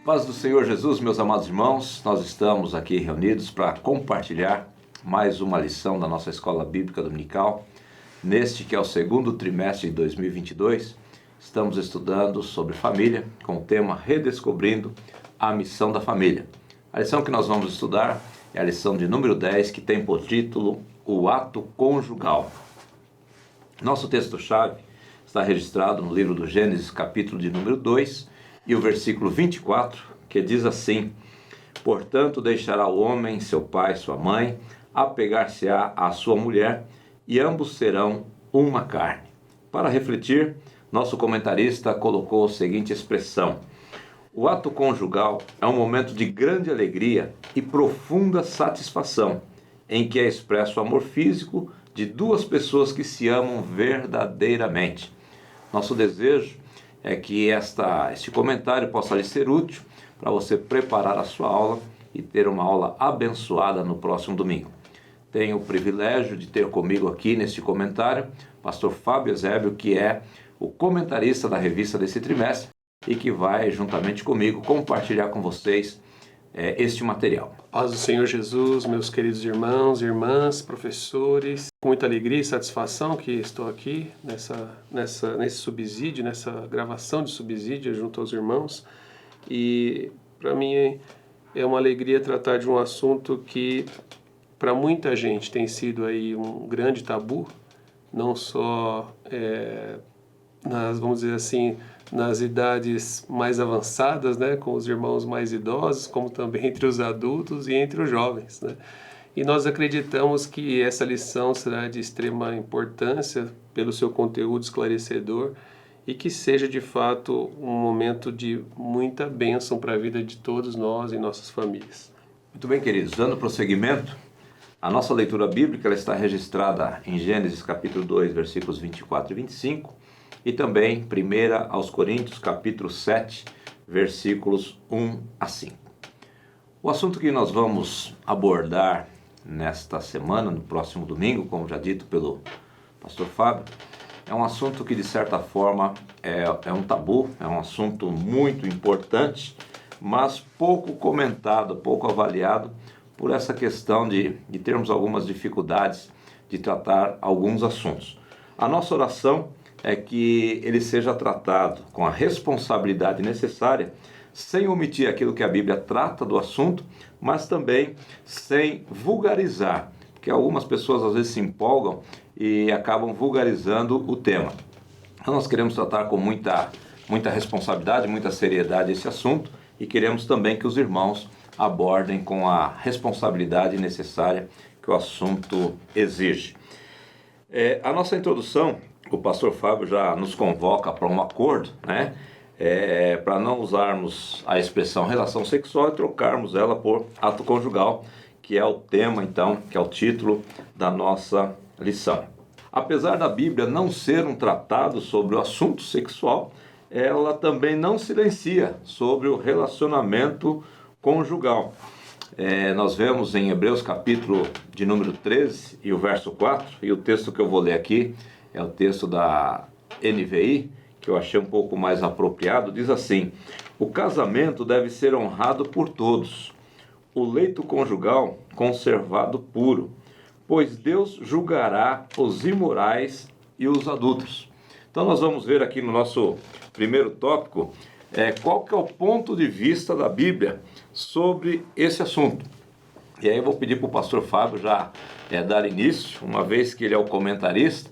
Paz do Senhor Jesus, meus amados irmãos, nós estamos aqui reunidos para compartilhar mais uma lição da nossa Escola Bíblica Dominical. Neste que é o segundo trimestre de 2022, estamos estudando sobre família, com o tema Redescobrindo a Missão da Família. A lição que nós vamos estudar é a lição de número 10, que tem por título O Ato Conjugal. Nosso texto-chave está registrado no livro do Gênesis, capítulo de número 2, e o versículo 24, que diz assim: Portanto, deixará o homem seu pai e sua mãe, apegar-se-á à sua mulher, e ambos serão uma carne. Para refletir, nosso comentarista colocou a seguinte expressão: o ato conjugal é um momento de grande alegria e profunda satisfação, em que é expresso o amor físico de duas pessoas que se amam verdadeiramente. Nosso desejo é que este comentário possa lhe ser útil para você preparar a sua aula e ter uma aula abençoada no próximo domingo. Tenho o privilégio de ter comigo aqui neste comentário pastor Fábio Eusébio, que é o comentarista da revista desse trimestre e que vai, juntamente comigo, compartilhar com vocês este material. Paz do Senhor Jesus, meus queridos irmãos e irmãs, professores, com muita alegria e satisfação que estou aqui nesse subsídio, nessa gravação de subsídio junto aos irmãos. E para mim é uma alegria tratar de um assunto que para muita gente tem sido aí um grande tabu, não só vamos dizer assim, nas idades mais avançadas, né, com os irmãos mais idosos, como também entre os adultos e entre os jovens, né? E nós acreditamos que essa lição será de extrema importância pelo seu conteúdo esclarecedor e que seja de fato um momento de muita bênção para a vida de todos nós e nossas famílias. Muito bem, queridos, dando prosseguimento, a nossa leitura bíblica ela está registrada em Gênesis capítulo 2, versículos 24 e 25, e também 1 aos Coríntios, capítulo 7, versículos 1 a 5. O assunto que nós vamos abordar nesta semana, no próximo domingo, como já dito pelo pastor Fábio, é um assunto que de certa forma é um tabu, é um assunto muito importante, mas pouco comentado, pouco avaliado por essa questão de termos algumas dificuldades de tratar alguns assuntos. A nossa oração é que ele seja tratado com a responsabilidade necessária, sem omitir aquilo que a Bíblia trata do assunto, mas também sem vulgarizar, porque algumas pessoas às vezes se empolgam e acabam vulgarizando o tema. Então nós queremos tratar com muita responsabilidade, muita seriedade esse assunto e queremos também que os irmãos abordem com a responsabilidade necessária que o assunto exige. A nossa introdução, o pastor Fábio já nos convoca para um acordo, né? Para não usarmos a expressão relação sexual e trocarmos ela por ato conjugal, que é o tema, então, que é o título da nossa lição. Apesar da Bíblia não ser um tratado sobre o assunto sexual, ela também não silencia sobre o relacionamento conjugal. Nós vemos em Hebreus capítulo de número 13 e o verso 4, e o texto que eu vou ler aqui é o texto da NVI, que eu achei um pouco mais apropriado, diz assim: o casamento deve ser honrado por todos, o leito conjugal conservado puro, pois Deus julgará os imorais e os adúlteros. Então nós vamos ver aqui no nosso primeiro tópico qual que é o ponto de vista da Bíblia sobre esse assunto. E aí eu vou pedir para o pastor Fábio já dar início, uma vez que ele é o comentarista,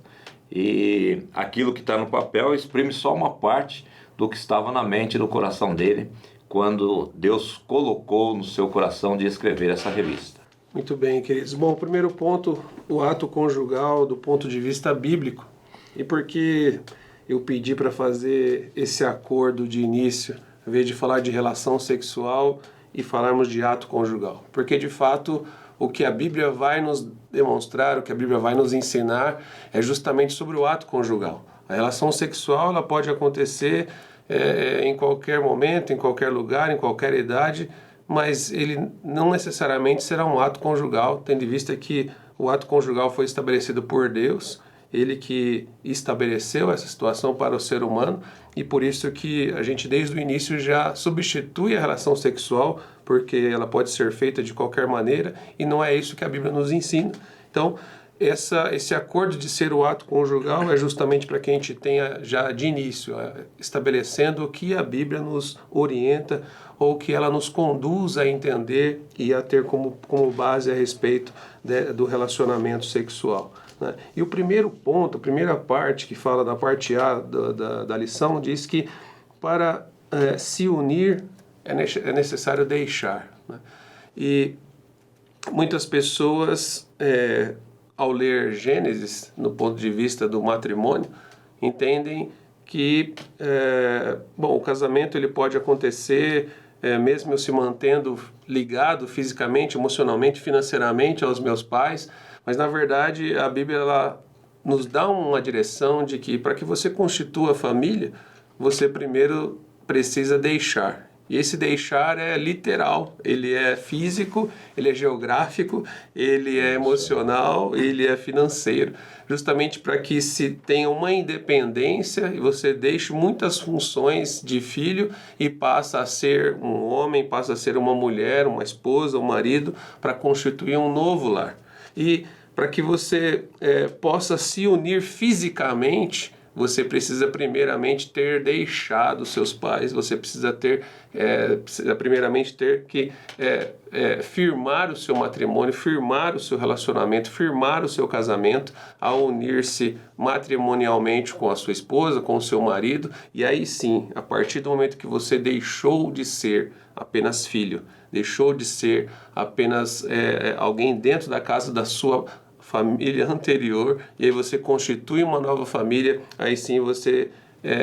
e aquilo que está no papel exprime só uma parte do que estava na mente e no coração dele quando Deus colocou no seu coração de escrever essa revista. Muito bem, queridos. Bom, o primeiro ponto, o ato conjugal do ponto de vista bíblico. E por que eu pedi para fazer esse acordo de início, ao invés de falar de relação sexual e falarmos de ato conjugal? Porque, de fato, o que a Bíblia vai nos demonstrar, o que a Bíblia vai nos ensinar é justamente sobre o ato conjugal. A relação sexual ela pode acontecer em qualquer momento, em qualquer lugar, em qualquer idade, mas ele não necessariamente será um ato conjugal, tendo em vista que o ato conjugal foi estabelecido por Deus Ele que estabeleceu essa situação para o ser humano, e por isso que a gente desde o início já substitui a relação sexual, porque ela pode ser feita de qualquer maneira, e não é isso que a Bíblia nos ensina. Então, esse acordo de ser o ato conjugal é justamente para que a gente tenha já de início, estabelecendo o que a Bíblia nos orienta, ou que ela nos conduz a entender e a ter como base a respeito do relacionamento sexual, né? E o primeiro ponto, a primeira parte que fala da parte A da lição, diz que para se unir é necessário deixar, né? E muitas pessoas, ao ler Gênesis, no ponto de vista do matrimônio, entendem que o casamento ele pode acontecer mesmo eu se mantendo ligado fisicamente, emocionalmente, financeiramente aos meus pais, mas na verdade a Bíblia ela nos dá uma direção de que para que você constitua a família, você primeiro precisa deixar. E esse deixar é literal, ele é físico, ele é geográfico, ele é emocional, ele é financeiro. Justamente para que se tenha uma independência e você deixe muitas funções de filho e passa a ser um homem, passa a ser uma mulher, uma esposa, um marido, para constituir um novo lar. E para que você possa se unir fisicamente, você precisa primeiramente ter deixado seus pais, você precisa primeiramente ter que firmar o seu matrimônio, firmar o seu relacionamento, firmar o seu casamento, ao unir-se matrimonialmente com a sua esposa, com o seu marido, e aí sim, a partir do momento que você deixou de ser apenas filho, deixou de ser apenas alguém dentro da casa da sua família anterior, e aí você constitui uma nova família, aí sim você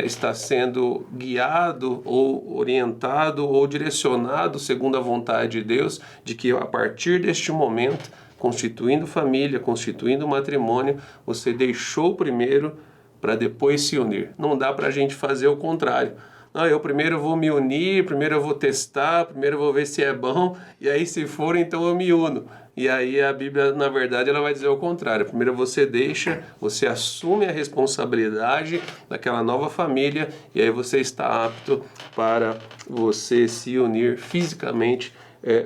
está sendo guiado ou orientado ou direcionado segundo a vontade de Deus, de que a partir deste momento, constituindo família, constituindo matrimônio, você deixou primeiro para depois se unir. Não dá para a gente fazer o contrário. Não, eu primeiro vou me unir, primeiro eu vou testar, primeiro eu vou ver se é bom, e aí se for, então eu me uno. E aí a Bíblia, na verdade, ela vai dizer o contrário. Primeiro você deixa, você assume a responsabilidade daquela nova família, e aí você está apto para você se unir fisicamente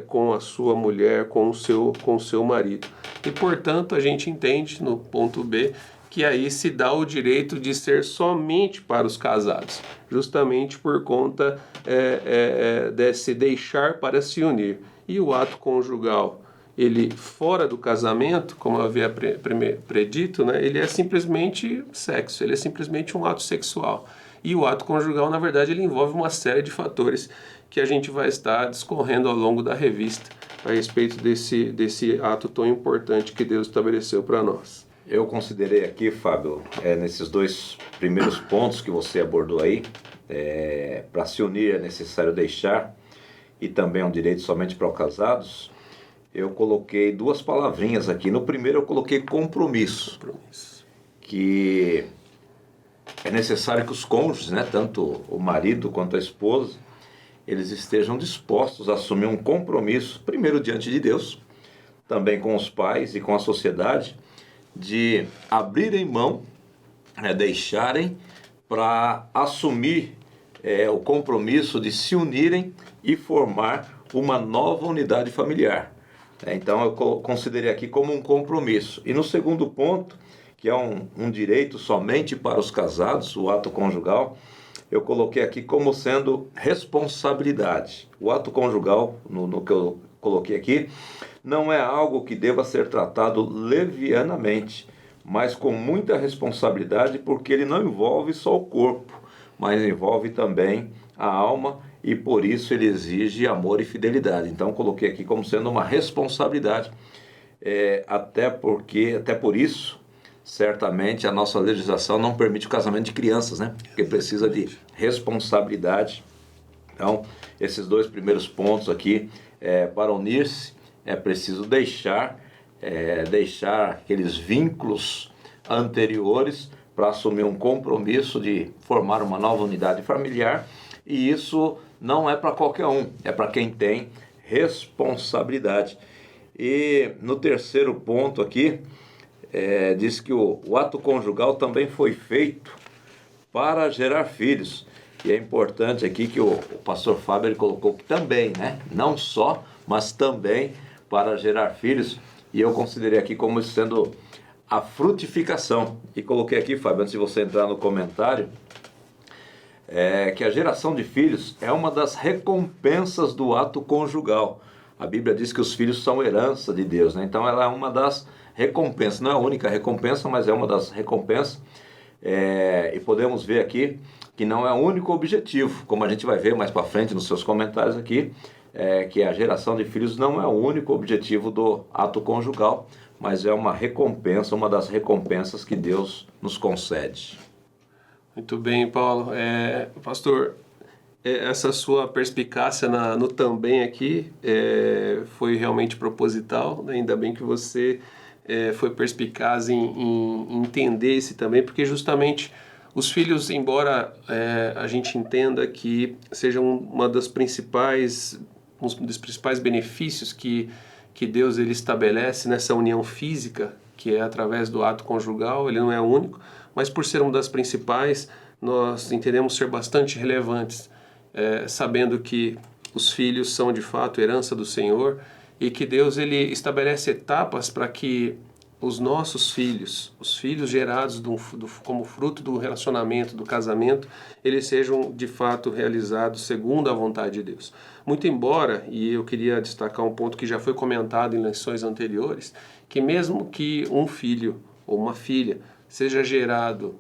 com a sua mulher, com o seu marido. E, portanto, a gente entende, no ponto B, que aí se dá o direito de ser somente para os casados, justamente por conta desse deixar para se unir. E o ato conjugal, ele fora do casamento, como eu havia predito, né, ele é simplesmente sexo, ele é simplesmente um ato sexual. E o ato conjugal, na verdade, ele envolve uma série de fatores que a gente vai estar discorrendo ao longo da revista a respeito desse ato tão importante que Deus estabeleceu para nós. Eu considerei aqui, Fábio, nesses dois primeiros pontos que você abordou aí, para se unir é necessário deixar, e também é um direito somente para os casados. Eu coloquei duas palavrinhas aqui. No primeiro eu coloquei compromisso. Que é necessário que os cônjuges, né, tanto o marido quanto a esposa, eles estejam dispostos a assumir um compromisso, primeiro diante de Deus, também com os pais e com a sociedade, de abrirem mão, deixarem para assumir o compromisso de se unirem e formar uma nova unidade familiar. Então eu considerei aqui como um compromisso. E no segundo ponto, que é um direito somente para os casados, o ato conjugal, eu coloquei aqui como sendo responsabilidade. O ato conjugal, no que eu coloquei aqui, não é algo que deva ser tratado levianamente, mas com muita responsabilidade, porque ele não envolve só o corpo, mas envolve também a alma, e por isso ele exige amor e fidelidade. Então coloquei aqui como sendo uma responsabilidade, até por isso, certamente a nossa legislação não permite o casamento de crianças, né? Porque precisa de responsabilidade. Então, esses dois primeiros pontos aqui, para unir-se, é preciso deixar aqueles vínculos anteriores para assumir um compromisso de formar uma nova unidade familiar, e isso não é para qualquer um, é para quem tem responsabilidade. E no terceiro ponto aqui, diz que o ato conjugal também foi feito para gerar filhos. E é importante aqui que o pastor Fábio ele colocou que também, né? Não só, mas também para gerar filhos. E eu considerei aqui como sendo a frutificação. E coloquei aqui, Fábio, antes de você entrar no comentário, que a geração de filhos é uma das recompensas do ato conjugal. A Bíblia diz que os filhos são herança de Deus, né? Então ela é uma das recompensas. Não é a única recompensa, mas é uma das recompensas. E podemos ver aqui que não é o único objetivo, como a gente vai ver mais para frente nos seus comentários aqui, que a geração de filhos não é o único objetivo do ato conjugal, mas é uma recompensa, uma das recompensas que Deus nos concede. Muito bem, Paulo. Pastor, essa sua perspicácia no também aqui foi realmente proposital, né? Ainda bem que você foi perspicaz em entender esse também, porque justamente os filhos, embora a gente entenda que sejam um dos principais benefícios que Deus ele estabelece nessa união física, que é através do ato conjugal, ele não é o único, mas por ser uma das principais, nós entendemos ser bastante relevantes, sabendo que os filhos são de fato herança do Senhor e que Deus ele estabelece etapas para que os nossos filhos, os filhos gerados como fruto do relacionamento, do casamento, eles sejam de fato realizados segundo a vontade de Deus. Muito embora, e eu queria destacar um ponto que já foi comentado em lições anteriores, que mesmo que um filho ou uma filha seja gerado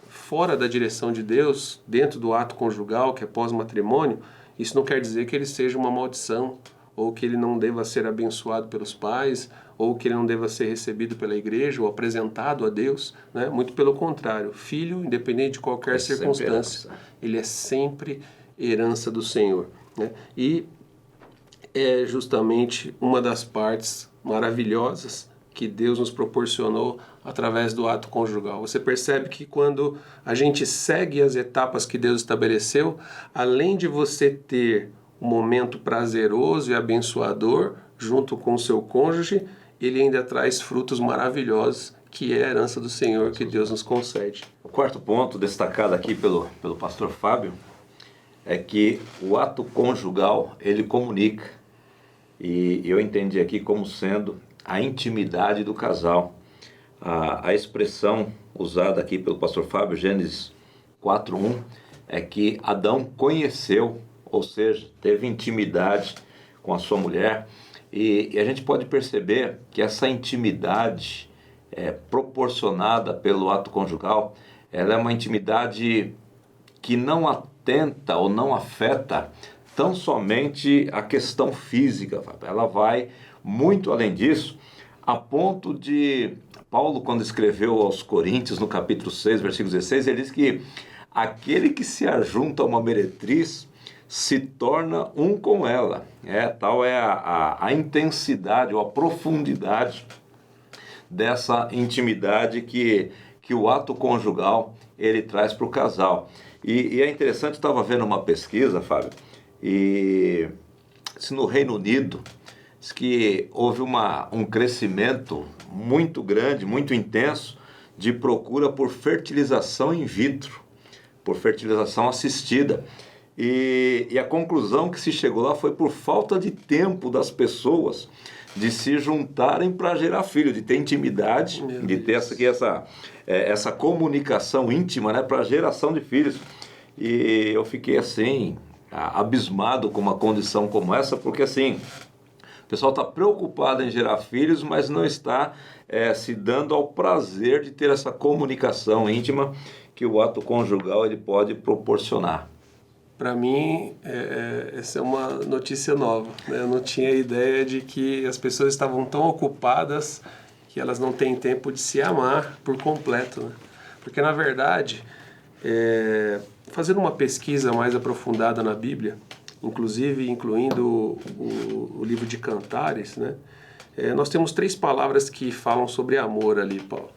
fora da direção de Deus, dentro do ato conjugal, que é pós-matrimônio, isso não quer dizer que ele seja uma maldição, ou que ele não deva ser abençoado pelos pais, ou que ele não deva ser recebido pela igreja ou apresentado a Deus, né? Muito pelo contrário, filho, independente de qualquer circunstância, ele é sempre herança do Senhor, né? E é justamente uma das partes maravilhosas que Deus nos proporcionou através do ato conjugal. Você percebe que quando a gente segue as etapas que Deus estabeleceu, além de você ter um momento prazeroso e abençoador junto com o seu cônjuge, ele ainda traz frutos maravilhosos, que é a herança do Senhor que Deus nos concede. O quarto ponto destacado aqui pelo pastor Fábio é que o ato conjugal, ele comunica. E eu entendi aqui como sendo a intimidade do casal. A expressão usada aqui pelo pastor Fábio, Gênesis 4:1, é que Adão conheceu, ou seja, teve intimidade com a sua mulher. E a gente pode perceber que essa intimidade proporcionada pelo ato conjugal, ela é uma intimidade que não atenta ou não afeta tão somente a questão física. Ela vai muito além disso, a ponto de Paulo, quando escreveu aos Coríntios, no capítulo 6, versículo 16, ele diz que aquele que se ajunta a uma meretriz se torna um com ela. Tal é a intensidade ou a profundidade dessa intimidade que o ato conjugal ele traz para o casal. E é interessante, eu estava vendo uma pesquisa, Fábio, e se no Reino Unido diz que houve um crescimento muito grande, muito intenso, de procura por fertilização in vitro, por fertilização assistida. E a conclusão que se chegou lá foi por falta de tempo das pessoas de se juntarem para gerar filho, de ter intimidade, de ter essa comunicação íntima, né, para a geração de filhos. E eu fiquei assim, abismado com uma condição como essa, porque assim, o pessoal está preocupado em gerar filhos, mas não está se dando ao prazer de ter essa comunicação íntima que o ato conjugal ele pode proporcionar. Para mim, essa é uma notícia nova, né? Eu não tinha ideia de que as pessoas estavam tão ocupadas que elas não têm tempo de se amar por completo, né? Porque, na verdade, fazendo uma pesquisa mais aprofundada na Bíblia, inclusive incluindo o livro de Cantares, né? Nós temos 3 palavras que falam sobre amor ali, Paulo.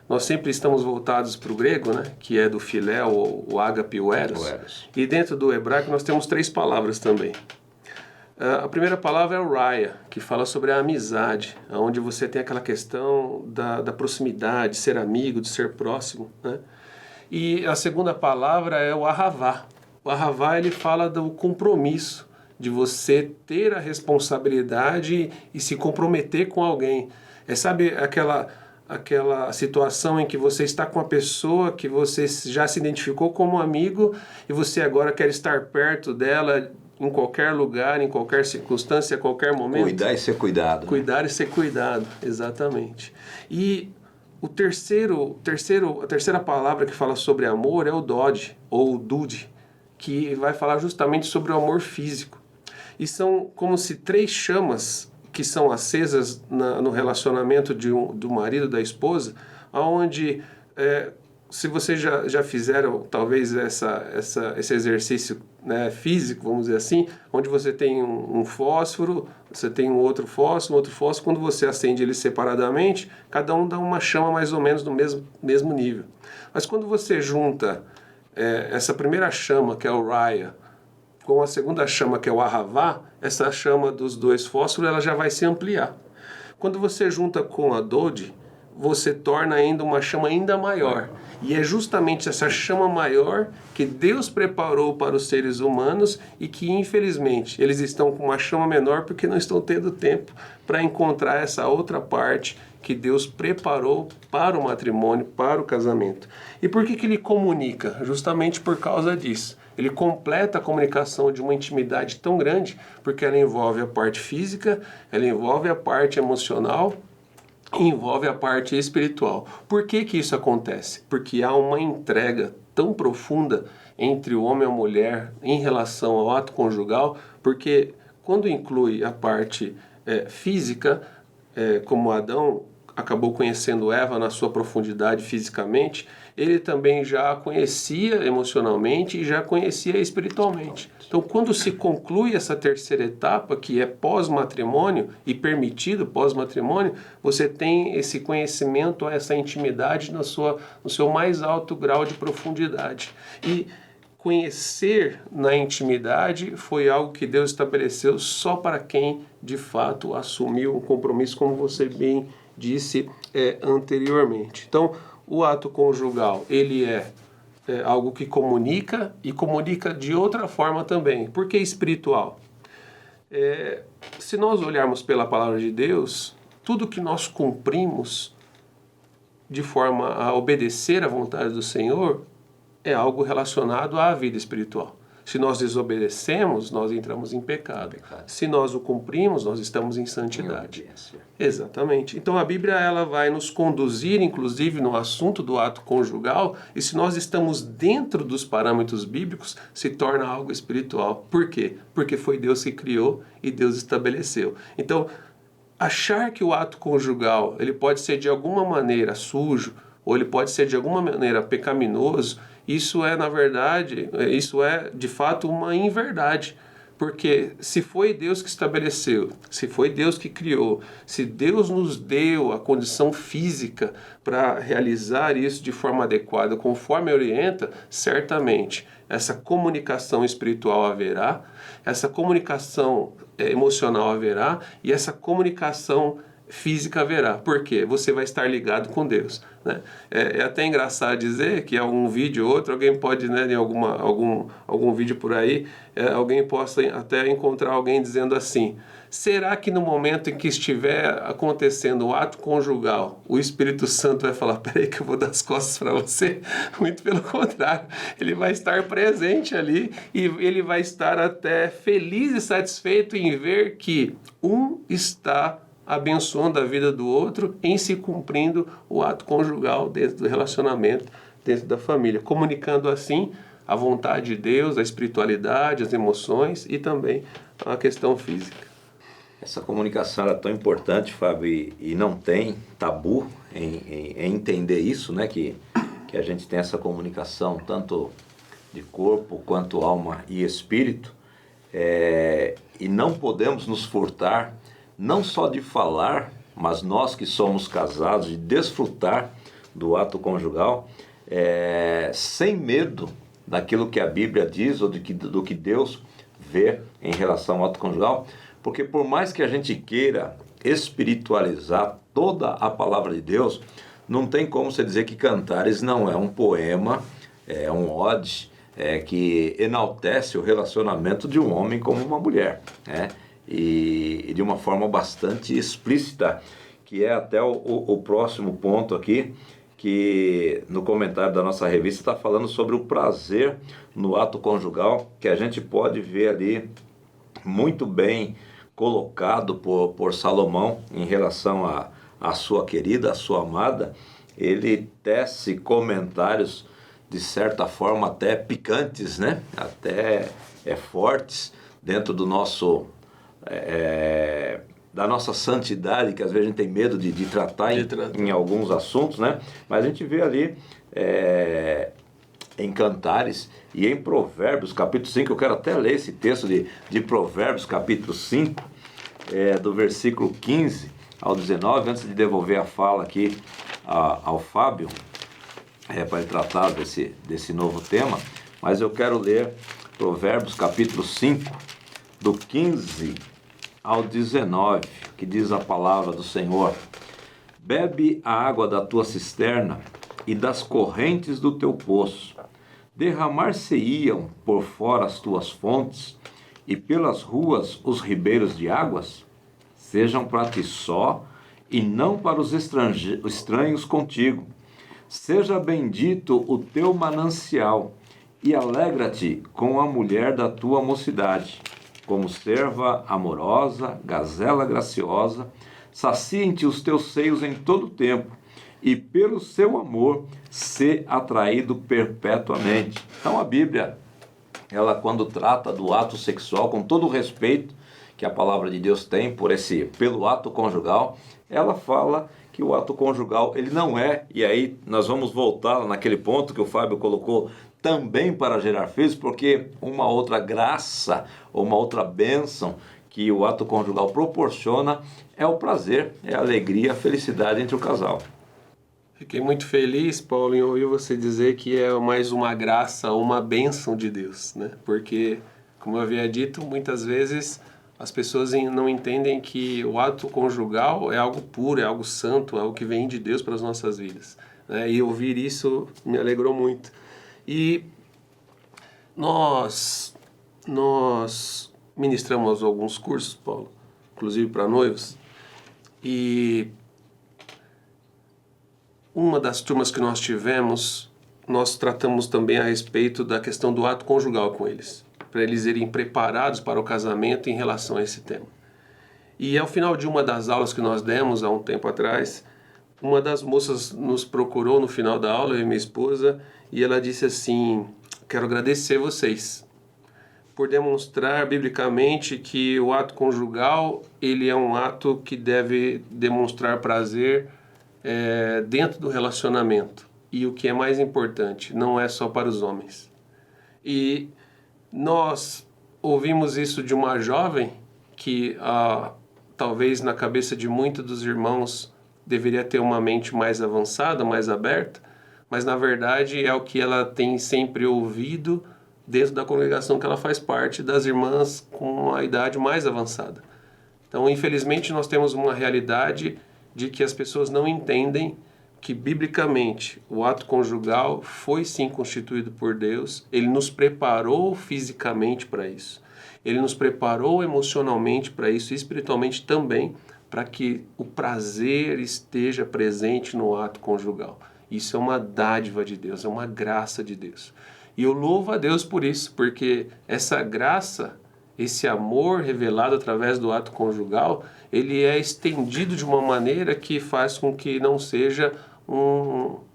Nós sempre estamos voltados para o grego, né, que é do filéu, o ágape e o eros. E dentro do hebraico nós temos 3 palavras também. A primeira palavra é o raya, que fala sobre a amizade, onde você tem aquela questão da proximidade, ser amigo, de ser próximo, né? E a segunda palavra é o ahavá. O ahavá, ele fala do compromisso, de você ter a responsabilidade e se comprometer com alguém. Sabe aquela situação em que você está com uma pessoa que você já se identificou como amigo e você agora quer estar perto dela em qualquer lugar, em qualquer circunstância, a qualquer momento? Cuidar e ser cuidado. Cuidar e ser cuidado, exatamente. E a terceira palavra que fala sobre amor é o dod, ou dude, que vai falar justamente sobre o amor físico. E são como se 3 chamas que são acesas no relacionamento do marido e da esposa, onde, se vocês já fizeram talvez esse exercício, né, físico, vamos dizer assim, onde você tem um fósforo, você tem um outro fósforo, quando você acende eles separadamente, cada um dá uma chama mais ou menos do mesmo nível. Mas quando você junta essa primeira chama, que é o raya, com a segunda chama, que é o ahavá, essa chama dos 2 fósforos ela já vai se ampliar. Quando você junta com a dode, você torna ainda uma chama ainda maior. E é justamente essa chama maior que Deus preparou para os seres humanos e que, infelizmente, eles estão com uma chama menor porque não estão tendo tempo para encontrar essa outra parte que Deus preparou para o matrimônio, para o casamento. E por que ele comunica? Justamente por causa disso. Ele completa a comunicação de uma intimidade tão grande, porque ela envolve a parte física, ela envolve a parte emocional, envolve a parte espiritual. Por que isso acontece? Porque há uma entrega tão profunda entre o homem e a mulher em relação ao ato conjugal, porque quando inclui a parte física, como Adão acabou conhecendo Eva na sua profundidade fisicamente, ele também já a conhecia emocionalmente e já a conhecia espiritualmente. Então, quando se conclui essa terceira etapa, que é pós-matrimônio e permitido pós-matrimônio, você tem esse conhecimento, essa intimidade no seu mais alto grau de profundidade. E conhecer na intimidade foi algo que Deus estabeleceu só para quem, de fato, assumiu um compromisso, como você bem disse anteriormente. Então, o ato conjugal, ele é algo que comunica e comunica de outra forma também. Por que espiritual? Se nós olharmos pela palavra de Deus, tudo que nós cumprimos de forma a obedecer à vontade do Senhor é algo relacionado à vida espiritual. Se nós desobedecemos, nós entramos em pecado. Se nós o cumprimos, nós estamos em santidade. Exatamente. Então a Bíblia ela vai nos conduzir, inclusive, no assunto do ato conjugal, e se nós estamos dentro dos parâmetros bíblicos, se torna algo espiritual. Por quê? Porque foi Deus que criou e Deus estabeleceu. Então, achar que o ato conjugal ele pode ser de alguma maneira sujo, ou ele pode ser de alguma maneira pecaminoso, isso é, na verdade, de fato uma inverdade. Porque se foi Deus que estabeleceu, se foi Deus que criou, se Deus nos deu a condição física para realizar isso de forma adequada, conforme orienta, certamente essa comunicação espiritual haverá, essa comunicação emocional haverá e essa comunicação física haverá. Por quê? Você vai estar ligado com Deus, né? É até engraçado dizer que algum vídeo ou outro, alguém pode, né, em algum vídeo por aí, alguém possa até encontrar alguém dizendo assim: será que no momento em que estiver acontecendo o ato conjugal, o Espírito Santo vai falar, peraí que eu vou dar as costas para você? Muito pelo contrário, ele vai estar presente ali e ele vai estar até feliz e satisfeito em ver que um está abençoando a vida do outro em se cumprindo o ato conjugal dentro do relacionamento, dentro da família, comunicando assim a vontade de Deus, a espiritualidade, as emoções e também a questão física. Essa comunicação é tão importante, Fábio, e não tem tabu em entender isso, né? Que a gente tem essa comunicação tanto de corpo quanto alma e espírito, e não podemos nos furtar não só de falar, mas nós que somos casados, de desfrutar do ato conjugal, sem medo daquilo que a Bíblia diz ou do que Deus ver em relação ao ato conjugal, porque por mais que a gente queira espiritualizar toda a palavra de Deus, não tem como você dizer que Cantares não é um poema, é um ode, que enaltece o relacionamento de um homem com uma mulher, né? E de uma forma bastante explícita, que é até o próximo ponto aqui, que no comentário da nossa revista está falando sobre o prazer no ato conjugal, que a gente pode ver ali muito bem colocado por Salomão em relação à sua querida, à sua amada. Ele tece comentários de certa forma até picantes, né? Até fortes dentro do nosso da nossa santidade, que às vezes a gente tem medo de tratar em alguns assuntos, né? Mas a gente vê ali em Cantares e em Provérbios, capítulo 5, eu quero até ler esse texto de Provérbios, capítulo 5, do versículo 15 ao 19, antes de devolver a fala aqui ao Fábio, para ele tratar desse novo tema, mas eu quero ler Provérbios, capítulo 5, do 15 ao 19, que diz a palavra do Senhor: bebe a água da tua cisterna e das correntes do teu poço. Derramar-se-iam por fora as tuas fontes e pelas ruas os ribeiros de águas? Sejam para ti só e não para os estranhos contigo. Seja bendito o teu manancial e alegra-te com a mulher da tua mocidade. Como serva amorosa, gazela graciosa, saciem-te os teus seios em todo o tempo, e pelo seu amor ser atraído perpetuamente. Então a Bíblia, ela quando trata do ato sexual, com todo o respeito que a palavra de Deus tem pelo ato conjugal, ela fala que o ato conjugal ele não é, e aí nós vamos voltar naquele ponto que o Fábio colocou, também para gerar filhos, porque uma outra graça, ou uma outra bênção que o ato conjugal proporciona é o prazer, é a alegria, a felicidade entre o casal. Fiquei muito feliz, Paulo, em ouvir você dizer que é mais uma graça, uma bênção de Deus, né? Porque, como eu havia dito, muitas vezes as pessoas não entendem que o ato conjugal é algo puro, é algo santo, é algo que vem de Deus para as nossas vidas, né? E ouvir isso me alegrou muito. E nós ministramos alguns cursos, Paulo, inclusive para noivos, e uma das turmas que nós tivemos, nós tratamos também a respeito da questão do ato conjugal com eles, para eles irem preparados para o casamento em relação a esse tema. E ao final de uma das aulas que nós demos há um tempo atrás, uma das moças nos procurou no final da aula, eu e minha esposa, e ela disse assim: quero agradecer vocês por demonstrar biblicamente que o ato conjugal ele é um ato que deve demonstrar prazer dentro do relacionamento. E o que é mais importante, não é só para os homens. E nós ouvimos isso de uma jovem que talvez na cabeça de muitos dos irmãos deveria ter uma mente mais avançada, mais aberta, mas na verdade é o que ela tem sempre ouvido dentro da congregação que ela faz parte, das irmãs com a idade mais avançada. Então, infelizmente, nós temos uma realidade de que as pessoas não entendem que, biblicamente, o ato conjugal foi sim constituído por Deus, ele nos preparou fisicamente para isso, ele nos preparou emocionalmente para isso, e espiritualmente também, para que o prazer esteja presente no ato conjugal. Isso é uma dádiva de Deus, é uma graça de Deus. E eu louvo a Deus por isso, porque essa graça, esse amor revelado através do ato conjugal, ele é estendido de uma maneira que faz com que não seja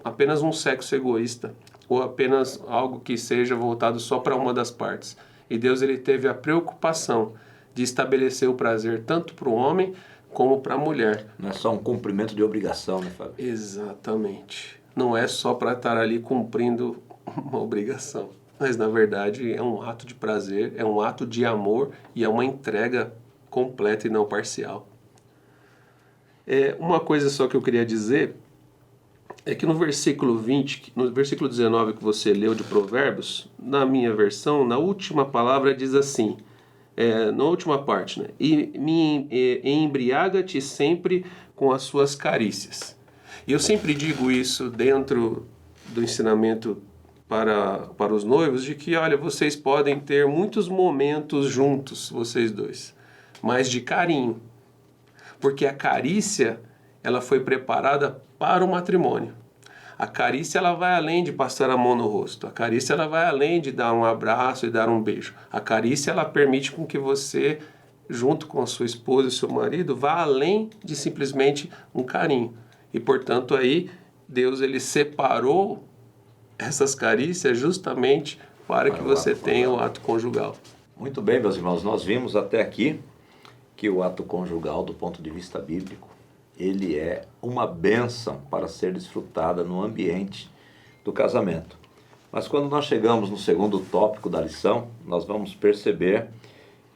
apenas um sexo egoísta, ou apenas algo que seja voltado só para uma das partes. E Deus ele teve a preocupação de estabelecer o prazer tanto para o homem como para a mulher. Não é só um cumprimento de obrigação, né, Fábio? Exatamente. Não é só para estar ali cumprindo uma obrigação, mas na verdade é um ato de prazer, é um ato de amor e é uma entrega completa e não parcial. Uma coisa só que eu queria dizer é que no versículo 20, no versículo 19 que você leu de Provérbios, na minha versão, na última palavra diz assim: na última parte, né? Embriaga-te sempre com as suas carícias. E eu sempre digo isso dentro do ensinamento para os noivos, de que, olha, vocês podem ter muitos momentos juntos, vocês dois, mas de carinho. Porque a carícia, ela foi preparada para o matrimônio. A carícia, ela vai além de passar a mão no rosto. A carícia, ela vai além de dar um abraço e dar um beijo. A carícia, ela permite com que você, junto com a sua esposa e seu marido, vá além de simplesmente um carinho. E, portanto, aí, Deus, ele separou essas carícias justamente para que você tenha o ato conjugal. Muito bem, meus irmãos, nós vimos até aqui que o ato conjugal, do ponto de vista bíblico, ele é uma bênção para ser desfrutada no ambiente do casamento. Mas quando nós chegamos no segundo tópico da lição, nós vamos perceber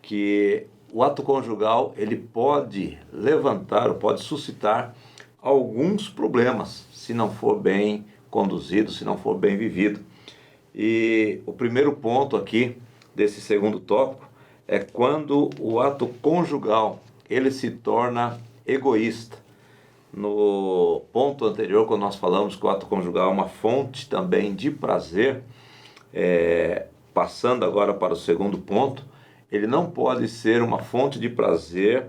que o ato conjugal, ele pode levantar, ou pode suscitar alguns problemas, se não for bem conduzido, se não for bem vivido. E o primeiro ponto aqui, desse segundo tópico, é quando o ato conjugal, ele se torna egoísta. No ponto anterior, quando nós falamos que o ato conjugal é uma fonte também de prazer, passando agora para o segundo ponto, ele não pode ser uma fonte de prazer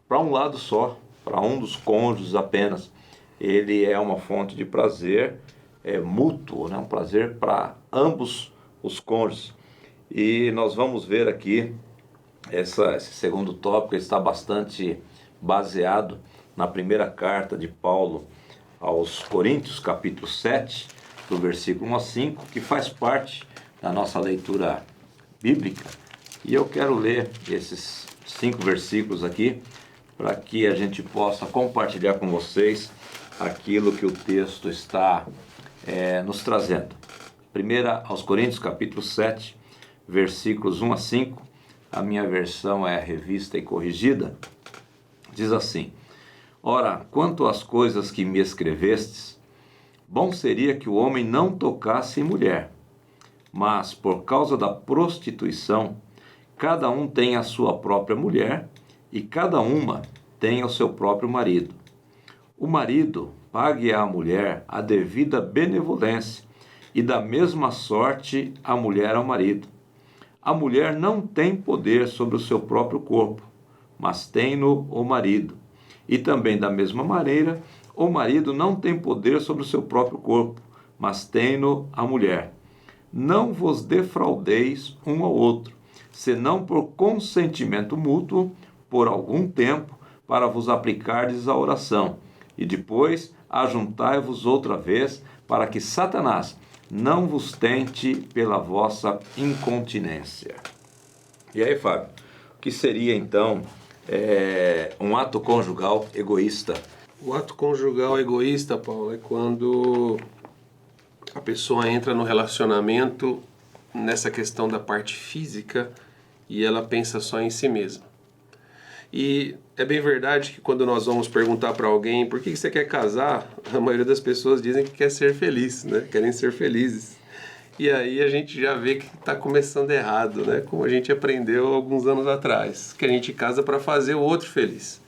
para um lado só, para um dos cônjuges apenas. Ele é uma fonte de prazer mútuo, né? Um prazer para ambos os cônjuges. E nós vamos ver aqui, esse segundo tópico está bastante baseado na primeira carta de Paulo aos Coríntios, capítulo 7, do versículo 1 a 5, que faz parte da nossa leitura bíblica. E eu quero ler esses 5 versículos aqui, para que a gente possa compartilhar com vocês aquilo que o texto está nos trazendo. Primeira aos Coríntios, capítulo 7, versículos 1 a 5, a minha versão é Revista e Corrigida, diz assim: Ora, quanto às coisas que me escrevestes, bom seria que o homem não tocasse em mulher, mas por causa da prostituição, cada um tem a sua própria mulher e cada uma tem o seu próprio marido. O marido pague à mulher a devida benevolência e da mesma sorte a mulher ao marido. A mulher não tem poder sobre o seu próprio corpo, mas tem-no o marido. E também da mesma maneira, o marido não tem poder sobre o seu próprio corpo, mas tem-no a mulher. Não vos defraudeis um ao outro, senão por consentimento mútuo, por algum tempo, para vos aplicardes à oração, e depois ajuntai-vos outra vez, para que Satanás não vos tente pela vossa incontinência. E aí, Fábio, o que seria então um ato conjugal egoísta? O ato conjugal egoísta, Paulo, é quando a pessoa entra no relacionamento nessa questão da parte física e ela pensa só em si mesma. E é bem verdade que quando nós vamos perguntar para alguém por que você quer casar, a maioria das pessoas dizem que quer ser feliz, né? Querem ser felizes. E aí a gente já vê que está começando errado, né? Como a gente aprendeu alguns anos atrás, que a gente casa para fazer o outro feliz.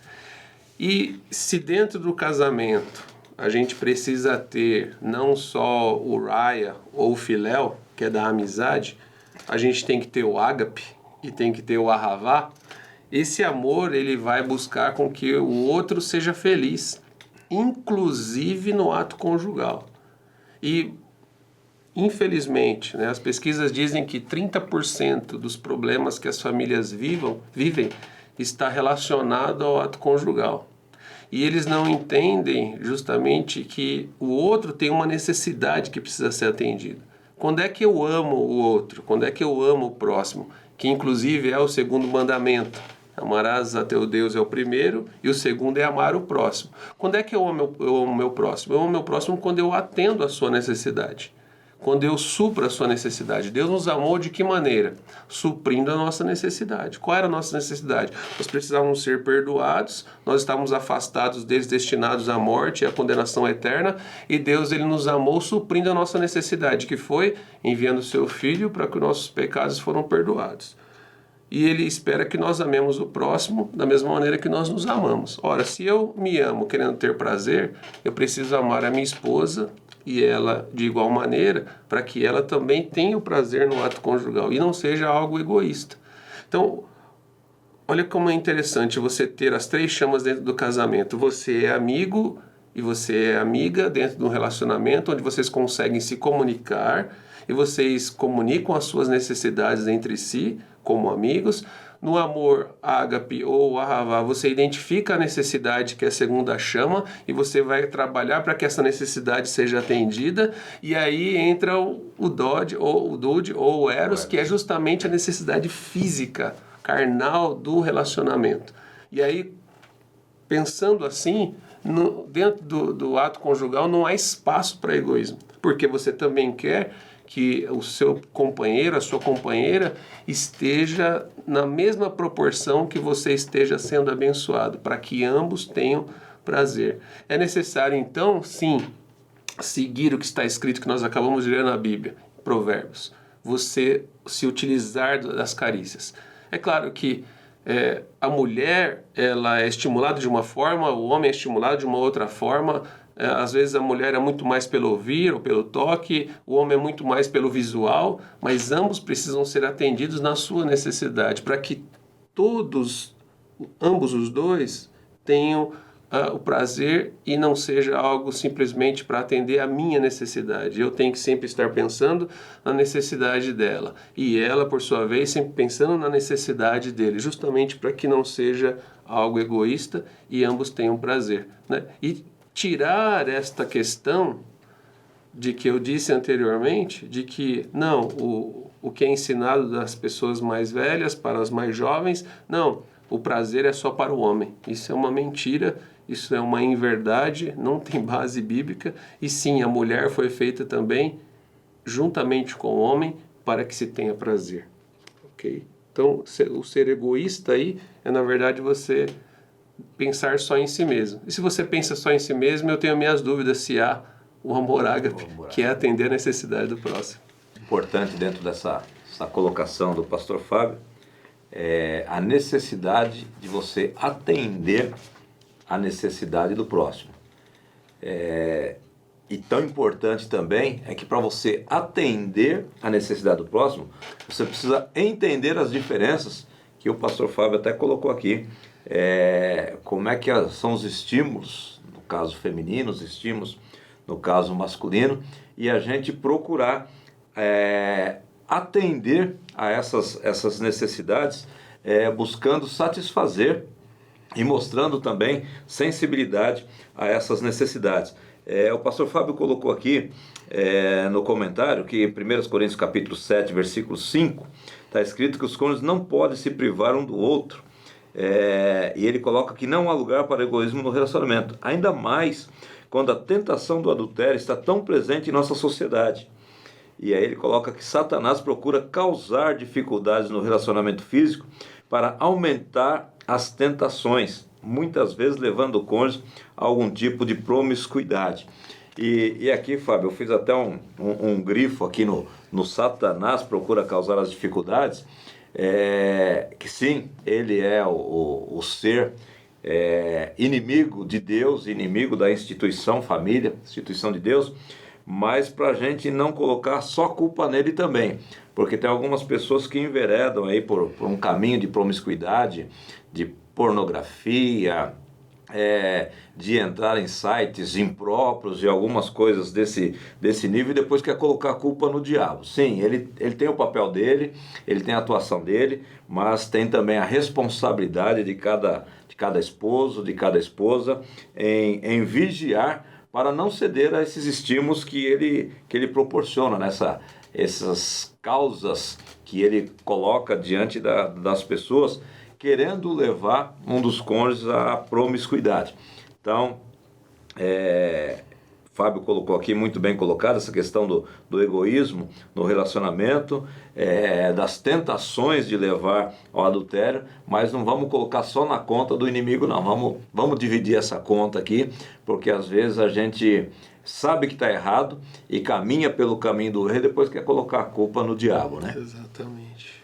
E se dentro do casamento a gente precisa ter não só o Raya ou o Filéu, que é da amizade, a gente tem que ter o ágape e tem que ter o ahavá. Esse amor, ele vai buscar com que o outro seja feliz, inclusive no ato conjugal. E, infelizmente, né, as pesquisas dizem que 30% dos problemas que as famílias vivem está relacionado ao ato conjugal. E eles não entendem justamente que o outro tem uma necessidade que precisa ser atendida. Quando é que eu amo o outro? Quando é que eu amo o próximo? Que inclusive é o segundo mandamento. Amarás a teu Deus é o primeiro e o segundo é amar o próximo. Quando é que eu amo o meu próximo? Eu amo o meu próximo quando eu atendo a sua necessidade. Quando eu supro a sua necessidade. Deus nos amou de que maneira? Suprindo a nossa necessidade. Qual era a nossa necessidade? Nós precisávamos ser perdoados, nós estávamos afastados deles, destinados à morte e à condenação eterna, e Deus ele nos amou suprindo a nossa necessidade, que foi enviando o seu Filho para que os nossos pecados foram perdoados. e ele espera que nós amemos o próximo da mesma maneira que nós nos amamos. Ora, se eu me amo querendo ter prazer, eu preciso amar a minha esposa e ela de igual maneira, para que ela também tenha o prazer no ato conjugal e não seja algo egoísta. Então, olha como é interessante você ter as 3 chamas dentro do casamento. Você é amigo e você é amiga dentro de um relacionamento onde vocês conseguem se comunicar e vocês comunicam as suas necessidades entre si como amigos. No amor ágape ou ahavá, você identifica a necessidade que é a segunda chama e você vai trabalhar para que essa necessidade seja atendida, e aí entra o dod ou o dude ou o eros, que é justamente a necessidade física, carnal do relacionamento. E aí, pensando assim, dentro do ato conjugal não há espaço para egoísmo, porque você também quer que o seu companheiro, a sua companheira esteja na mesma proporção que você esteja sendo abençoado, para que ambos tenham prazer. É necessário então, sim, seguir o que está escrito, que nós acabamos de ler na Bíblia, Provérbios. Você se utilizar das carícias. É claro que a mulher ela é estimulada de uma forma, o homem é estimulado de uma outra forma. Às vezes a mulher é muito mais pelo ouvir ou pelo toque, o homem é muito mais pelo visual, mas ambos precisam ser atendidos na sua necessidade, para que ambos os dois, tenham o prazer e não seja algo simplesmente para atender a minha necessidade. Eu tenho que sempre estar pensando na necessidade dela e ela, por sua vez, sempre pensando na necessidade dele, justamente para que não seja algo egoísta e ambos tenham prazer, né? E tirar esta questão de que eu disse anteriormente, de que não, o que é ensinado das pessoas mais velhas para as mais jovens, não, o prazer é só para o homem. Isso é uma mentira, isso é uma inverdade, não tem base bíblica, e sim, a mulher foi feita também juntamente com o homem para que se tenha prazer. Ok? Então, o ser egoísta aí é, na verdade, você pensar só em si mesmo. E se você pensa só em si mesmo, eu tenho minhas dúvidas se há o amor ágape, que é atender a necessidade do próximo. Importante dentro dessa colocação do pastor Fábio, a necessidade de você atender a necessidade do próximo. E tão importante também é que para você atender a necessidade do próximo, você precisa entender as diferenças que o pastor Fábio até colocou aqui. Como é que são os estímulos, no caso feminino, os estímulos no caso masculino, e a gente procurar atender a essas necessidades, buscando satisfazer e mostrando também sensibilidade a essas necessidades. O pastor Fábio colocou aqui no comentário que em 1 Coríntios capítulo 7, versículo 5, está escrito que os cônjuges não podem se privar um do outro. E ele coloca que não há lugar para egoísmo no relacionamento, ainda mais quando a tentação do adultério está tão presente em nossa sociedade. E aí ele coloca que Satanás procura causar dificuldades no relacionamento físico para aumentar as tentações, muitas vezes levando o cônjuge a algum tipo de promiscuidade. E aqui, Fábio, eu fiz até um grifo aqui no Satanás procura causar as dificuldades, que sim, ele é o ser inimigo de Deus, inimigo da instituição família, instituição de Deus, mas para a gente não colocar só culpa nele também, porque tem algumas pessoas que enveredam aí por um caminho de promiscuidade, de pornografia, de entrar em sites impróprios e algumas coisas desse nível, e depois quer colocar a culpa no diabo. Sim, ele tem o papel dele, ele tem a atuação dele, mas tem também a responsabilidade de cada esposo, de cada esposa, em vigiar para não ceder a esses estímulos que ele proporciona, essas causas que ele coloca diante das pessoas, querendo levar um dos cônjuges à promiscuidade. Então, Fábio colocou aqui, muito bem colocado, essa questão do egoísmo no relacionamento, das tentações de levar ao adultério, mas não vamos colocar só na conta do inimigo, não. Vamos dividir essa conta aqui, porque às vezes a gente sabe que está errado e caminha pelo caminho do erro e depois quer colocar a culpa no diabo, né? Exatamente.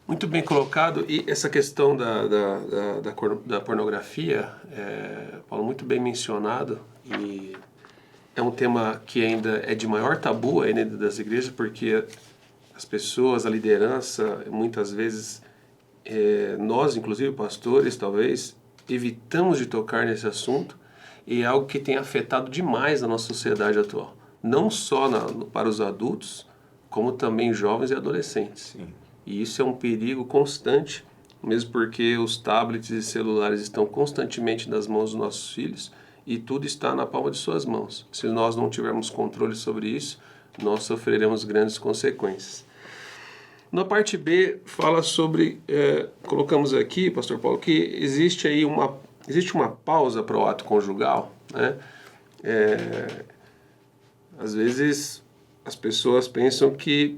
Muito bem colocado. E essa questão da pornografia, Paulo, muito bem mencionado, e é um tema que ainda é de maior tabu aí dentro das igrejas, porque as pessoas, a liderança, muitas vezes, nós, inclusive pastores, talvez, evitamos de tocar nesse assunto, e é algo que tem afetado demais a nossa sociedade atual. Não só para os adultos, como também jovens e adolescentes. Sim. E isso é um perigo constante, mesmo porque os tablets e celulares estão constantemente nas mãos dos nossos filhos e tudo está na palma de suas mãos. Se nós não tivermos controle sobre isso, nós sofreremos grandes consequências. Na parte B, fala sobre, colocamos aqui, Pastor Paulo, que existe uma pausa para o ato conjugal, né? Às vezes as pessoas pensam que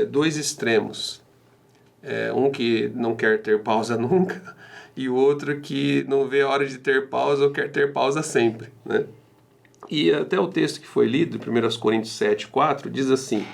dois extremos, um que não quer ter pausa nunca e o outro que não vê a hora de ter pausa ou quer ter pausa sempre, né? E até o texto que foi lido, 1 Coríntios 7:4, diz assim: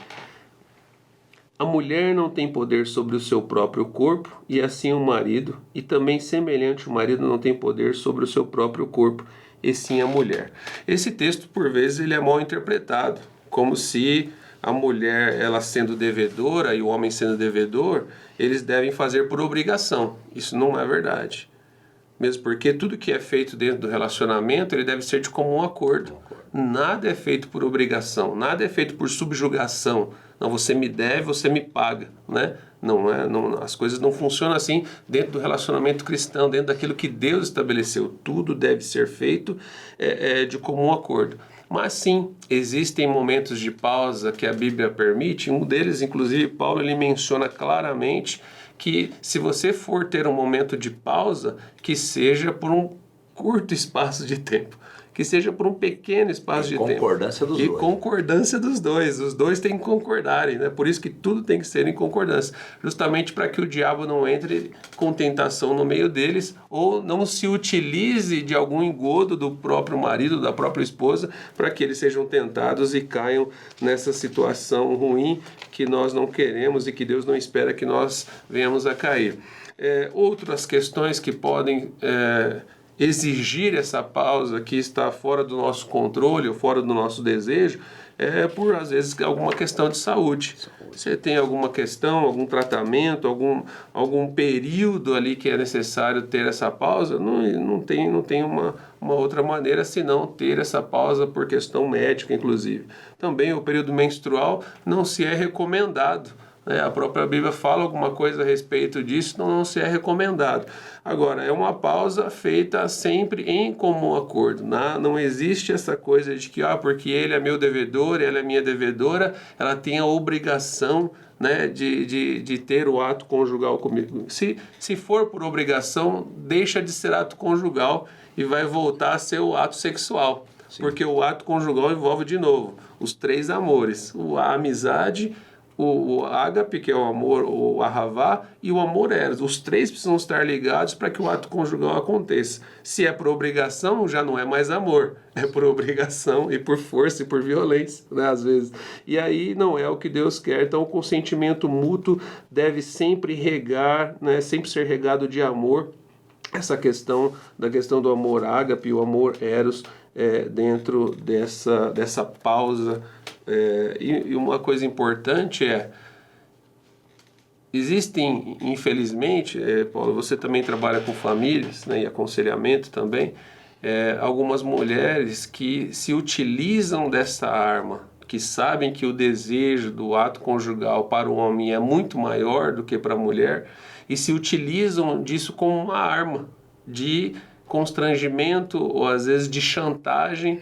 a mulher não tem poder sobre o seu próprio corpo, e assim o marido, e também semelhante o marido não tem poder sobre o seu próprio corpo, e sim a mulher. Esse texto, por vezes, ele é mal interpretado, como se a mulher, ela sendo devedora e o homem sendo devedor, eles devem fazer por obrigação. Isso não é verdade. Mesmo porque tudo que é feito dentro do relacionamento, ele deve ser de comum acordo. Nada é feito por obrigação, nada é feito por subjugação. Não, você me deve, você me paga, né? As coisas não funcionam assim dentro do relacionamento cristão, dentro daquilo que Deus estabeleceu. Tudo deve ser feito de comum acordo. Mas sim, existem momentos de pausa que a Bíblia permite. Um deles, inclusive, Paulo ele menciona claramente que se você for ter um momento de pausa, que seja por um curto espaço de tempo, que seja por um pequeno espaço de tempo. Concordância dos dois. E concordância dos dois. Os dois têm que concordarem, né? Por isso que tudo tem que ser em concordância. Justamente para que o diabo não entre com tentação no meio deles ou não se utilize de algum engodo do próprio marido, da própria esposa, para que eles sejam tentados e caiam nessa situação ruim que nós não queremos e que Deus não espera que nós venhamos a cair. Outras questões que podem exigir essa pausa que está fora do nosso controle ou fora do nosso desejo por, às vezes, alguma questão de saúde. Você tem alguma questão, algum tratamento, algum período ali que é necessário ter essa pausa, não tem uma outra maneira senão ter essa pausa por questão médica, inclusive. Também o período menstrual não se é recomendado. A própria Bíblia fala alguma coisa a respeito disso, então não se é recomendado. Agora, é uma pausa feita sempre em comum acordo. Não existe essa coisa de que, porque ele é meu devedor, ela é minha devedora, ela tem a obrigação, né, de ter o ato conjugal comigo. Se for por obrigação, deixa de ser ato conjugal e vai voltar a ser o ato sexual. Sim. Porque o ato conjugal envolve, de novo, os três amores: a amizade, o ágape, que é o amor, o ahavá, e o amor eros. Os três precisam estar ligados para que o ato conjugal aconteça. Se é por obrigação, já não é mais amor. É por obrigação e por força e por violência, né, às vezes. E aí não é o que Deus quer. Então o consentimento mútuo deve sempre regar, né, sempre ser regado de amor. Essa questão do amor ágape, o amor eros, dentro dessa pausa. E uma coisa importante existem, infelizmente, Paulo, você também trabalha com famílias, né, e aconselhamento também, algumas mulheres que se utilizam dessa arma, que sabem que o desejo do ato conjugal para o homem é muito maior do que para a mulher, e se utilizam disso como uma arma de constrangimento ou às vezes de chantagem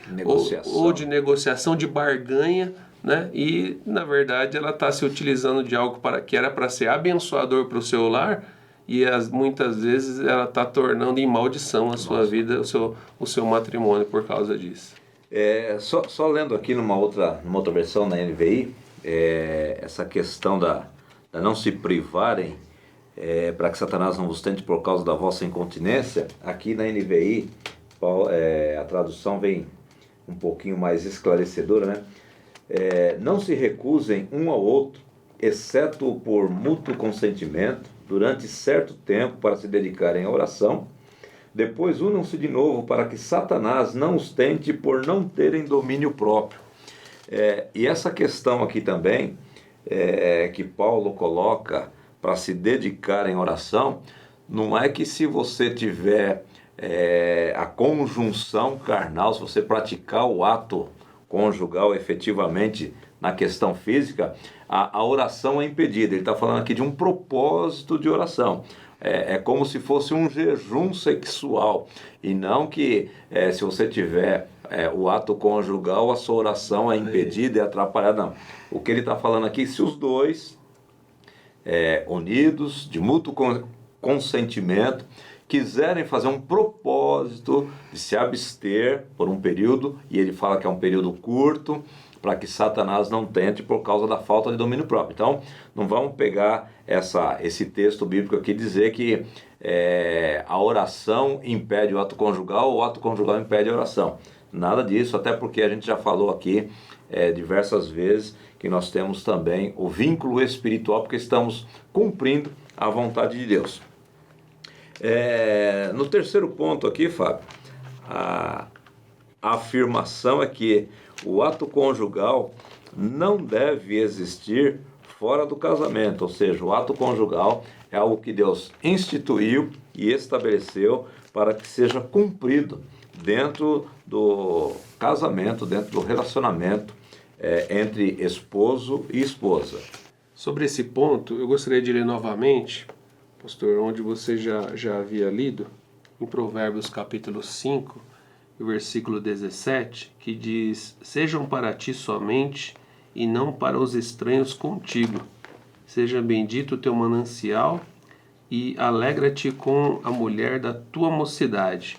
ou de negociação, de barganha, né? E na verdade ela está se utilizando de algo que era para ser abençoador para o seu lar e muitas vezes ela está tornando em maldição a sua vida, o seu matrimônio por causa disso. Só lendo aqui numa outra versão na NVI, essa questão da não se privarem para que Satanás não vos tente por causa da vossa incontinência. Aqui na NVI a tradução vem um pouquinho mais esclarecedora, né? Não se recusem um ao outro exceto por mútuo consentimento, durante certo tempo para se dedicarem à oração. Depois unam-se de novo para que Satanás não os tente por não terem domínio próprio. E essa questão aqui também, que Paulo coloca para se dedicar em oração, não é que se você tiver a conjunção carnal, se você praticar o ato conjugal efetivamente na questão física, a oração é impedida. Ele está falando aqui de um propósito de oração. É como se fosse um jejum sexual, e não que se você tiver o ato conjugal, a sua oração é impedida, é atrapalhada, não. O que ele está falando aqui, se os dois unidos, de mútuo consentimento, quiserem fazer um propósito de se abster por um período, e ele fala que é um período curto, para que Satanás não tente por causa da falta de domínio próprio. Então, não vamos pegar esse texto bíblico aqui e dizer que a oração impede o ato conjugal ou o ato conjugal impede a oração. Nada disso, até porque a gente já falou aqui diversas vezes que nós temos também o vínculo espiritual, porque estamos cumprindo a vontade de Deus. No terceiro ponto aqui, Fábio, a afirmação é que o ato conjugal não deve existir fora do casamento, ou seja, o ato conjugal é algo que Deus instituiu e estabeleceu para que seja cumprido dentro do casamento, dentro do relacionamento entre esposo e esposa. Sobre esse ponto, eu gostaria de ler novamente, pastor, onde você já havia lido, em Provérbios capítulo 5, o versículo 17, que diz: sejam para ti somente e não para os estranhos contigo. Seja bendito o teu manancial e alegra-te com a mulher da tua mocidade.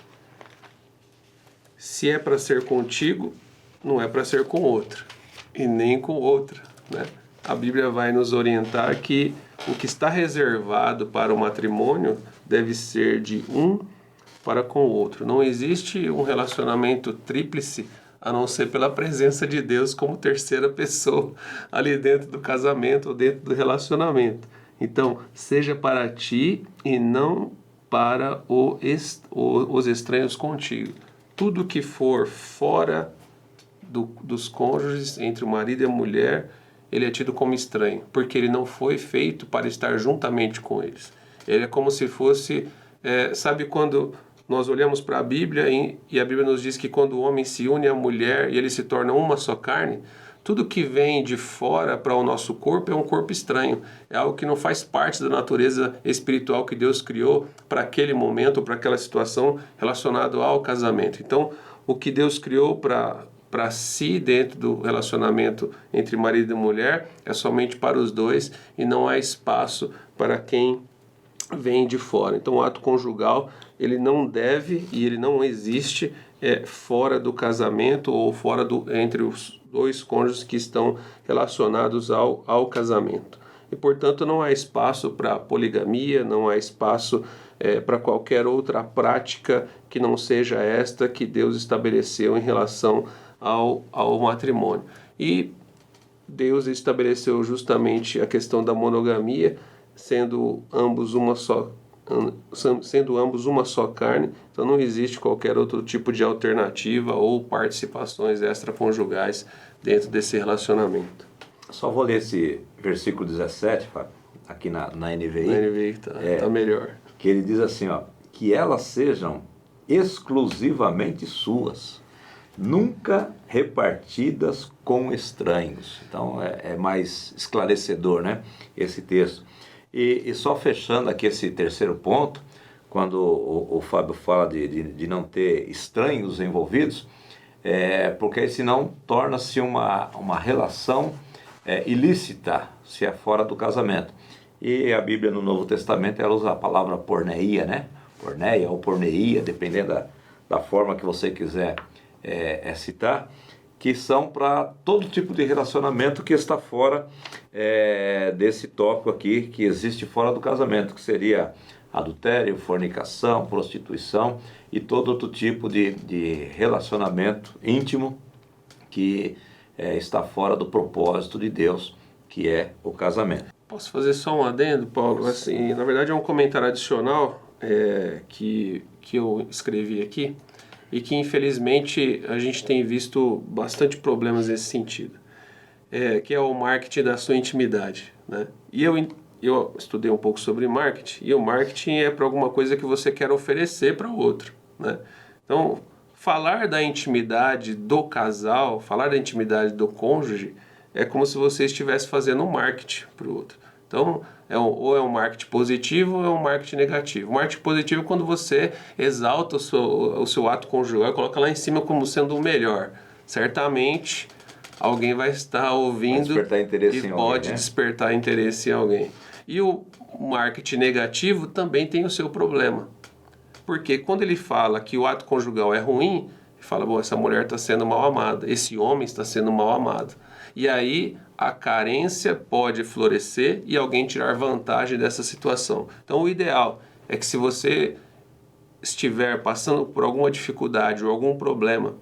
Se é para ser contigo, não é para ser com outra, e nem com outra, né? A Bíblia vai nos orientar que o que está reservado para o matrimônio deve ser de um para com o outro. Não existe um relacionamento tríplice a não ser pela presença de Deus como terceira pessoa ali dentro do casamento ou dentro do relacionamento. Então, seja para ti e não para os estranhos contigo. Tudo que for fora dos cônjuges, entre o marido e a mulher, ele é tido como estranho, porque ele não foi feito para estar juntamente com eles. Ele é como se fosse, sabe quando nós olhamos para a Bíblia e a Bíblia nos diz que quando o homem se une à mulher e eles se tornam uma só carne, tudo que vem de fora para o nosso corpo é um corpo estranho, é algo que não faz parte da natureza espiritual que Deus criou para aquele momento, para aquela situação relacionado ao casamento. Então, o que Deus criou para si dentro do relacionamento entre marido e mulher é somente para os dois e não há espaço para quem vem de fora. Então o ato conjugal ele não deve e ele não existe fora do casamento ou entre os dois cônjuges que estão relacionados ao casamento. E portanto não há espaço para poligamia, não há espaço para qualquer outra prática que não seja esta que Deus estabeleceu em relação ao matrimônio. E Deus estabeleceu justamente a questão da monogamia, sendo ambos uma só carne, então não existe qualquer outro tipo de alternativa ou participações extraconjugais dentro desse relacionamento. Só vou ler esse versículo 17, Fábio, aqui na NVI. Na NVI tá melhor. Que ele diz assim, que elas sejam exclusivamente suas, nunca repartidas com estranhos. Então é mais esclarecedor, né, esse texto. E só fechando aqui esse terceiro ponto, quando o Fábio fala de não ter estranhos envolvidos, porque aí senão torna-se uma relação ilícita, se é fora do casamento. E a Bíblia no Novo Testamento ela usa a palavra porneia, né? Porneia ou porneia, dependendo da forma que você quiser citar, que são para todo tipo de relacionamento que está fora desse tópico aqui, que existe fora do casamento, que seria adultério, fornicação, prostituição e todo outro tipo de relacionamento íntimo que está fora do propósito de Deus que é o casamento. Posso fazer só um adendo, Paulo? Assim, na verdade é um comentário adicional que eu escrevi aqui e que infelizmente a gente tem visto bastante problemas nesse sentido, que é o marketing da sua intimidade, né? E eu estudei um pouco sobre marketing, e o marketing é para alguma coisa que você quer oferecer para o outro, né? Então, falar da intimidade do casal, falar da intimidade do cônjuge, é como se você estivesse fazendo um marketing para o outro. Então, ou é um marketing positivo ou é um marketing negativo. O marketing positivo é quando você exalta o seu ato conjugal e coloca lá em cima como sendo o melhor. Certamente, alguém vai estar ouvindo e pode despertar interesse em alguém. E o marketing negativo também tem o seu problema. Porque quando ele fala que o ato conjugal é ruim, ele fala, bom, essa mulher está sendo mal amada, esse homem está sendo mal amado. E aí a carência pode florescer e alguém tirar vantagem dessa situação. Então o ideal é que se você estiver passando por alguma dificuldade ou algum problema,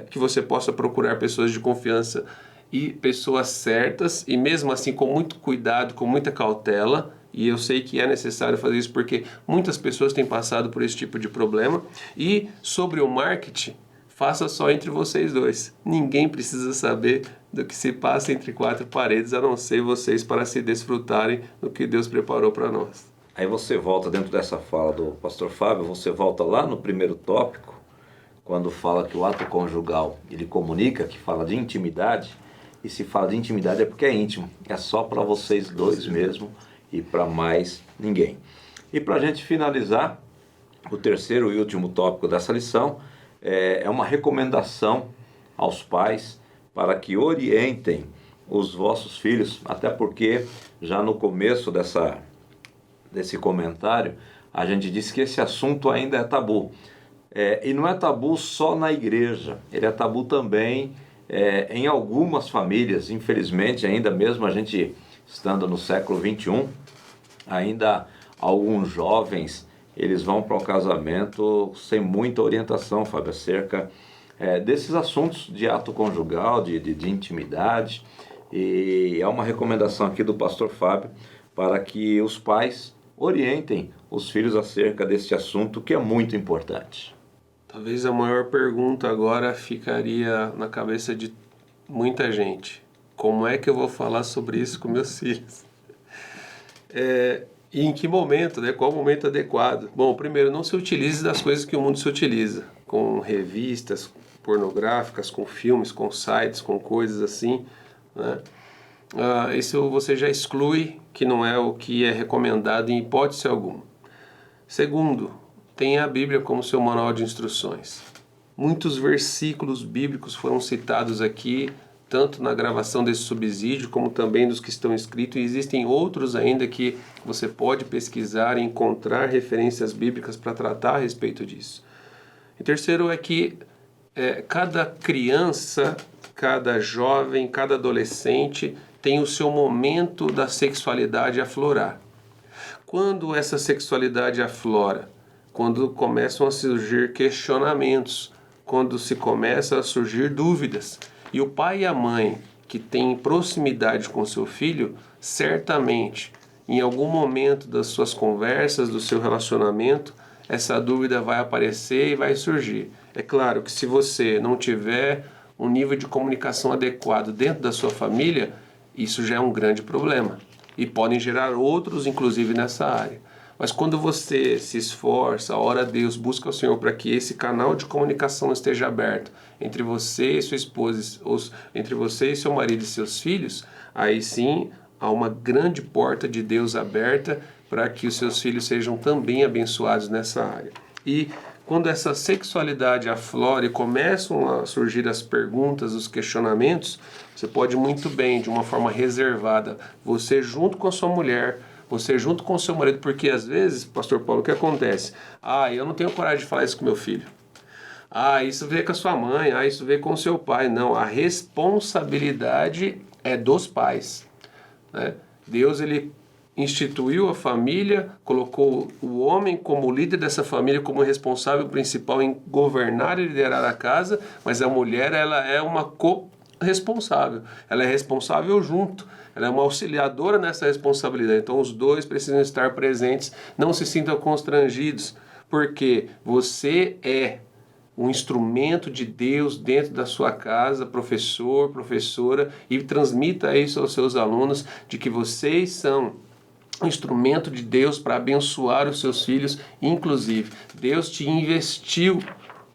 que você possa procurar pessoas de confiança e pessoas certas, e mesmo assim com muito cuidado, com muita cautela, e eu sei que é necessário fazer isso porque muitas pessoas têm passado por esse tipo de problema. E sobre o marketing, faça só entre vocês dois. Ninguém precisa saber do que se passa entre quatro paredes, a não ser vocês, para se desfrutarem do que Deus preparou para nós. Aí você volta dentro dessa fala do pastor Fábio, você volta lá no primeiro tópico, quando fala que o ato conjugal, ele comunica, que fala de intimidade, e se fala de intimidade é porque é íntimo, é só para vocês dois mesmo e para mais ninguém. E para a gente finalizar, o terceiro e último tópico dessa lição é uma recomendação aos pais para que orientem os vossos filhos, até porque já no começo desse comentário, a gente disse que esse assunto ainda é tabu. E não é tabu só na igreja, ele é tabu também em algumas famílias, infelizmente, ainda mesmo a gente estando no século XXI, ainda alguns jovens, eles vão para o casamento sem muita orientação, Fábio, acerca desses assuntos de ato conjugal, de intimidade, e é uma recomendação aqui do pastor Fábio para que os pais orientem os filhos acerca desse assunto que é muito importante. Talvez a maior pergunta agora ficaria na cabeça de muita gente. Como é que eu vou falar sobre isso com meus filhos? E em que momento, né? Qual o momento adequado? Bom, primeiro, não se utilize das coisas que o mundo se utiliza, com revistas pornográficas, com filmes, com sites, com coisas assim, né? Isso você já exclui, que não é o que é recomendado em hipótese alguma. Segundo, tenha a Bíblia como seu manual de instruções. Muitos versículos bíblicos foram citados aqui, tanto na gravação desse subsídio, como também dos que estão escritos, e existem outros ainda que você pode pesquisar e encontrar referências bíblicas para tratar a respeito disso. E terceiro é que cada criança, cada jovem, cada adolescente tem o seu momento da sexualidade aflorar. Quando essa sexualidade aflora? Quando começam a surgir questionamentos, quando se começa a surgir dúvidas. E o pai e a mãe que têm proximidade com seu filho, certamente, em algum momento das suas conversas, do seu relacionamento, essa dúvida vai aparecer e vai surgir. É claro que se você não tiver um nível de comunicação adequado dentro da sua família, isso já é um grande problema. E podem gerar outros, inclusive, nessa área. Mas quando você se esforça, ora a Deus, busca o Senhor para que esse canal de comunicação esteja aberto entre você e sua esposa, entre você e seu marido e seus filhos, aí sim há uma grande porta de Deus aberta para que os seus filhos sejam também abençoados nessa área. E quando essa sexualidade aflora e começam a surgir as perguntas, os questionamentos, você pode muito bem, de uma forma reservada, você junto com a sua mulher, você junto com o seu marido, porque às vezes, pastor Paulo, o que acontece? Eu não tenho coragem de falar isso com meu filho. Isso veio com a sua mãe, isso veio com o seu pai. Não, a responsabilidade é dos pais, né? Deus, ele instituiu a família, colocou o homem como líder dessa família, como responsável principal em governar e liderar a casa, mas a mulher, ela é uma responsável. Ela é responsável junto. Ela é uma auxiliadora nessa responsabilidade. Então os dois precisam estar presentes. Não se sintam constrangidos, porque você é um instrumento de Deus dentro da sua casa, professor, professora, e transmita isso aos seus alunos de que vocês são um instrumento de Deus para abençoar os seus filhos. Inclusive, Deus te investiu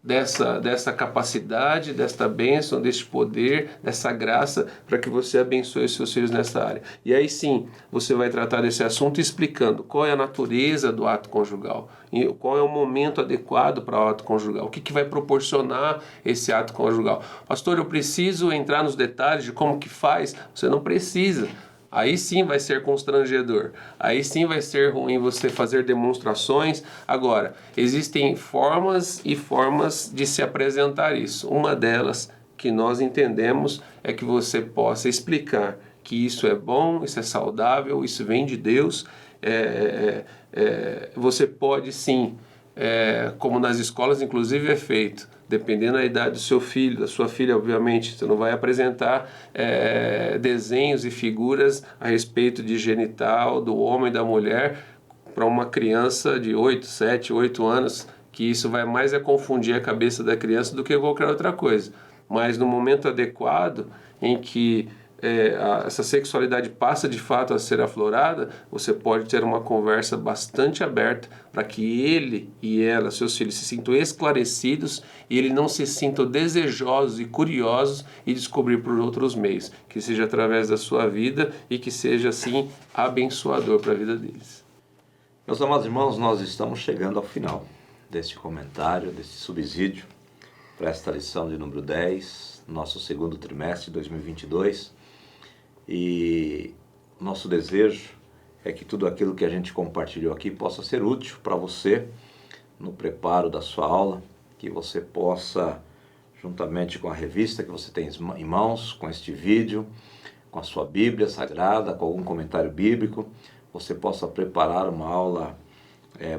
dessa capacidade, desta bênção, deste poder, dessa graça, para que você abençoe os seus filhos nessa área. E aí sim, você vai tratar desse assunto explicando qual é a natureza do ato conjugal, qual é o momento adequado para o ato conjugal, o que vai proporcionar esse ato conjugal. Pastor, eu preciso entrar nos detalhes de como que faz? Você não precisa. Aí sim vai ser constrangedor, aí sim vai ser ruim você fazer demonstrações. Agora, existem formas e formas de se apresentar isso. Uma delas que nós entendemos é que você possa explicar que isso é bom, isso é saudável, isso vem de Deus. Você pode sim, como nas escolas inclusive é feito, dependendo da idade do seu filho, da sua filha, obviamente, você não vai apresentar desenhos e figuras a respeito de genital do homem e da mulher para uma criança de 8, 7, 8 anos, que isso vai mais confundir a cabeça da criança do que qualquer outra coisa. Mas no momento adequado, em que essa sexualidade passa de fato a ser aflorada, você pode ter uma conversa bastante aberta para que ele e ela, seus filhos, se sintam esclarecidos e eles não se sintam desejosos e curiosos e descobrir por outros meios, que seja através da sua vida e que seja assim abençoador para a vida deles. Meus amados irmãos, nós estamos chegando ao final deste comentário, deste subsídio para esta lição de número 10, nosso segundo trimestre de 2022. E nosso desejo é que tudo aquilo que a gente compartilhou aqui possa ser útil para você no preparo da sua aula, que você possa, juntamente com a revista que você tem em mãos, com este vídeo, com a sua Bíblia Sagrada, com algum comentário bíblico, você possa preparar uma aula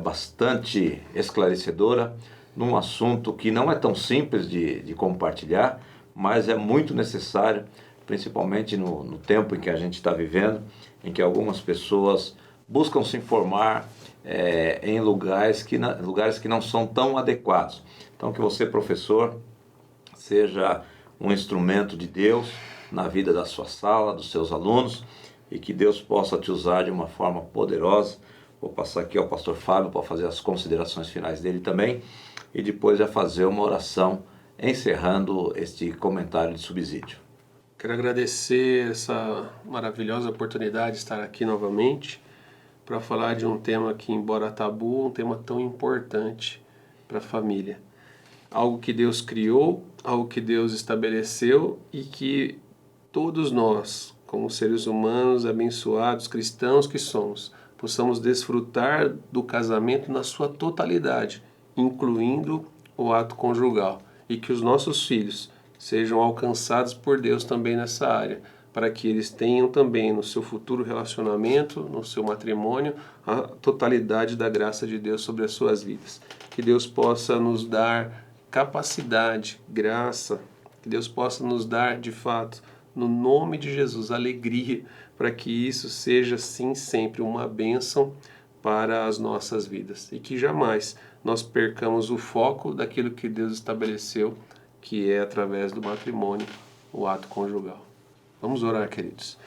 bastante esclarecedora num assunto que não é tão simples de compartilhar, mas é muito necessário, principalmente no tempo em que a gente está vivendo, em que algumas pessoas buscam se informar em lugares que não são tão adequados. Então, que você, professor, seja um instrumento de Deus na vida da sua sala, dos seus alunos, e que Deus possa te usar de uma forma poderosa. Vou passar aqui ao pastor Fábio para fazer as considerações finais dele também, e depois já fazer uma oração encerrando este comentário de subsídio. Quero agradecer essa maravilhosa oportunidade de estar aqui novamente para falar de um tema que, embora tabu, um tema tão importante para a família. Algo que Deus criou, algo que Deus estabeleceu e que todos nós, como seres humanos abençoados, cristãos que somos, possamos desfrutar do casamento na sua totalidade, incluindo o ato conjugal, e que os nossos filhos sejam alcançados por Deus também nessa área, para que eles tenham também no seu futuro relacionamento, no seu matrimônio, a totalidade da graça de Deus sobre as suas vidas. Que Deus possa nos dar capacidade, graça, que Deus possa nos dar, de fato, no nome de Jesus, alegria, para que isso seja, sim, sempre uma bênção para as nossas vidas. E que jamais nós percamos o foco daquilo que Deus estabeleceu, que é através do matrimônio, o ato conjugal. Vamos orar, queridos.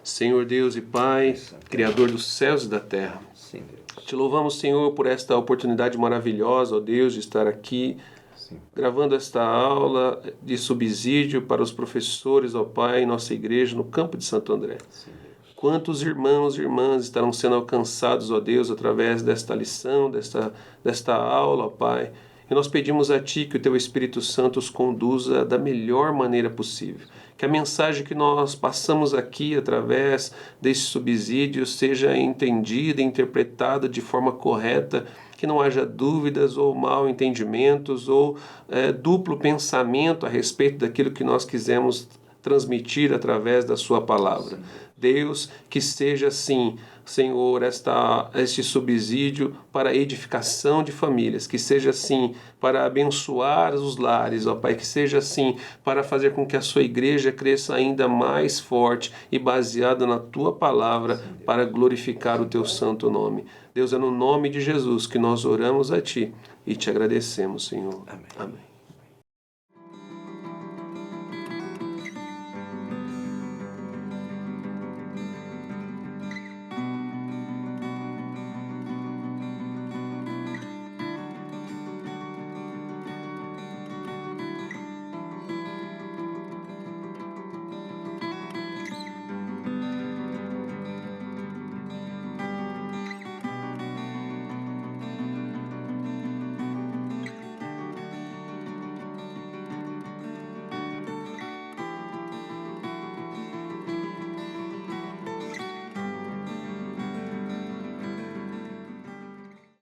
Senhor Deus e Pai, Criador dos céus e da terra, Sim, Deus. te louvamos, Senhor, por esta oportunidade maravilhosa, ó Deus, de estar aqui, Sim. gravando esta aula de subsídio para os professores, ó Pai, em nossa igreja, no campo de Santo André. Sim, Deus. Quantos irmãos e irmãs estarão sendo alcançados, ó Deus, através desta lição, desta aula, ó Pai. E nós pedimos a Ti que o Teu Espírito Santo os conduza da melhor maneira possível. Que a mensagem que nós passamos aqui através desse subsídio seja entendida e interpretada de forma correta, que não haja dúvidas ou mal entendimentos ou duplo pensamento a respeito daquilo que nós quisemos transmitir através da sua palavra. Deus, que seja assim, Senhor, este subsídio para a edificação de famílias, que seja assim para abençoar os lares, ó Pai, que seja assim para fazer com que a sua igreja cresça ainda mais forte e baseada na tua palavra para glorificar o teu santo nome. Deus, é no nome de Jesus que nós oramos a ti e te agradecemos, Senhor. Amém. Amém.